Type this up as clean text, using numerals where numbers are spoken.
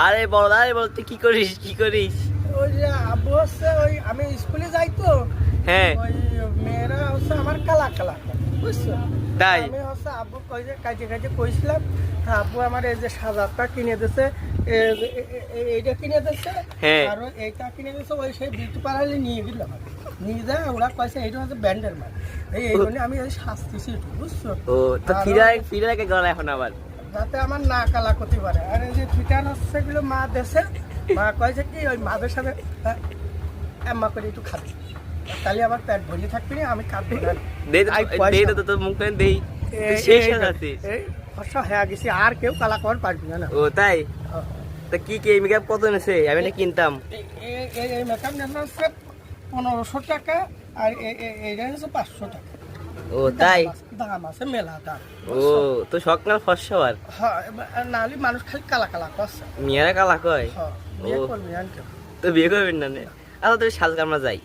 আরে বল, আরে বল, তুই কি করিস, কি করিস? ওই যে আব্বু হচ্ছে ওই আমি স্কুলে যাই তো, হ্যাঁ ওই মেয়েরা হচ্ছে আমার কালা কালা বুঝছো। তাই? আমি হচ্ছে আব্বু কই যে কাজে কাজে কইছিলাম, তা আব্বু আমার এই যে সাজারটা কিনে দিছে, এইটা কিনে দিচ্ছে, হ্যাঁ। আর এইটা কিনে দিচ্ছে, ওই সেই বিউটি পার্লারে নিয়ে গেল নিয়ে যায়, ওরা কয়েছে এইটা হচ্ছে ব্যান্ডের মাল, এই জন্য আমি ওই শাস্তিছি একটু বুঝছো। ও তো আর ফিরে গেল এখন আবার। যাতে আমার না কালা করতে পারে। আর এই যে ফিটার হচ্ছে এগুলো মা দেশে, মা কয়েছে কি ওই মাদের সাথে আম্মা করে একটু খাবি, তাহলে আমার পেট ভরিয়ে থাকবি না, আমি কাঁদবো না। দে তো তোর মুখ দেই। শেষ হয়ে যাচ্ছে। এই ফসা হয়ে গেছি, আর কেউ কালা করার পারবি না। ও তাই? তা কি কি মেকআপ কত নেছে? আমি না কিনতাম। এই মেকআপ নেওয়া হচ্ছে 1500 টাকা, আর এইটা হচ্ছে 500 টাকা। ও তাই? দাম আছে মেলা দাম। ও তো শখ না ফর্সা আর? হ্যাঁ, নাহলে মানুষ খালি কালা কালা করছে। মেয়েরা কালা কয়? হ্যাঁ, বিয়ে করবি আনতে। তো বিয়ে করবেন না? আচ্ছা তুই শাল কামরা যাই।